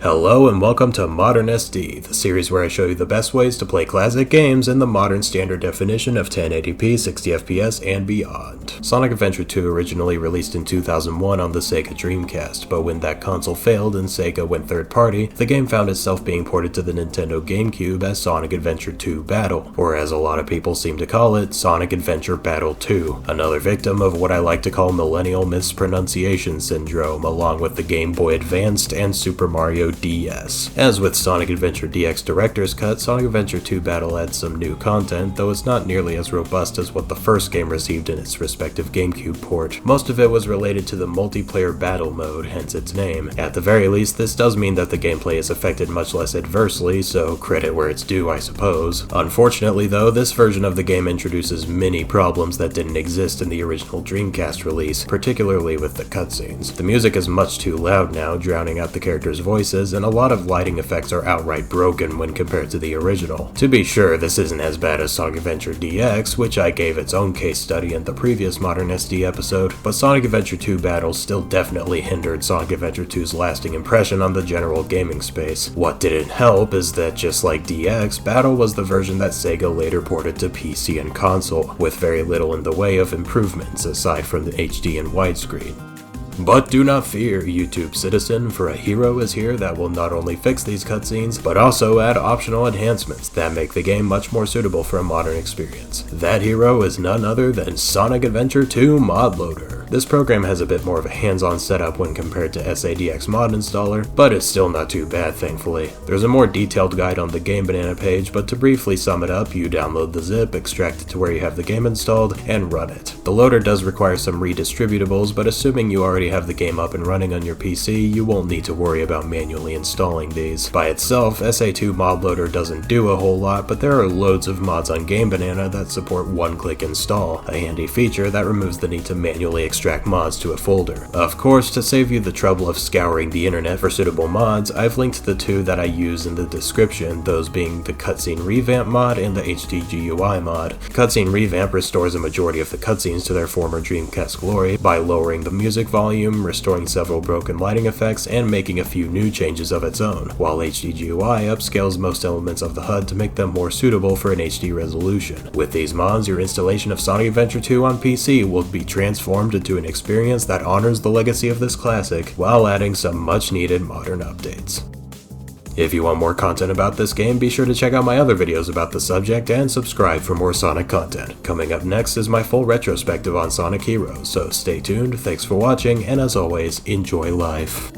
Hello and welcome to ModernSD, the series where I show you the best ways to play classic games in the modern standard definition of 1080p, 60fps, and beyond. Sonic Adventure 2 originally released in 2001 on the Sega Dreamcast, but when that console failed and Sega went third party, the game found itself being ported to the Nintendo GameCube as Sonic Adventure 2 Battle, or as a lot of people seem to call it, Sonic Adventure Battle 2, another victim of what I like to call millennial mispronunciation syndrome, along with the Game Boy Advanced and Super Mario DS. As with Sonic Adventure DX Director's Cut, Sonic Adventure 2 Battle adds some new content, though it's not nearly as robust as what the first game received in its respective GameCube port. Most of it was related to the multiplayer battle mode, hence its name. At the very least, this does mean that the gameplay is affected much less adversely, so credit where it's due, I suppose. Unfortunately though, this version of the game introduces many problems that didn't exist in the original Dreamcast release, particularly with the cutscenes. The music is much too loud now, drowning out the characters' voices, and a lot of lighting effects are outright broken when compared to the original. To be sure, this isn't as bad as Sonic Adventure DX, which I gave its own case study in the previous ModernSD episode, but Sonic Adventure 2 Battle still definitely hindered Sonic Adventure 2's lasting impression on the general gaming space. What didn't help is that just like DX, Battle was the version that Sega later ported to PC and console, with very little in the way of improvements aside from the HD and widescreen. But do not fear, YouTube citizen, for a hero is here that will not only fix these cutscenes, but also add optional enhancements that make the game much more suitable for a modern experience. That hero is none other than Sonic Adventure 2 Mod Loader. This program has a bit more of a hands-on setup when compared to SADX Mod Installer, but it's still not too bad, thankfully. There's a more detailed guide on the Game Banana page, but to briefly sum it up, you download the zip, extract it to where you have the game installed, and run it. The loader does require some redistributables, but assuming you already have the game up and running on your PC, you won't need to worry about manually installing these. By itself, SA2 Mod Loader doesn't do a whole lot, but there are loads of mods on Game Banana that support one-click install, a handy feature that removes the need to manually extract mods to a folder. Of course, to save you the trouble of scouring the internet for suitable mods, I've linked the two that I use in the description, those being the Cutscene Revamp mod and the HDGUI mod. Cutscene Revamp restores a majority of the cutscenes to their former Dreamcast glory by lowering the music volume, restoring several broken lighting effects, and making a few new changes of its own, while HDGUI upscales most elements of the HUD to make them more suitable for an HD resolution. With these mods, your installation of Sonic Adventure 2 on PC will be transformed into an experience that honors the legacy of this classic, while adding some much needed modern updates. If you want more content about this game, be sure to check out my other videos about the subject and subscribe for more Sonic content. Coming up next is my full retrospective on Sonic Heroes, so stay tuned, thanks for watching, and as always, enjoy life.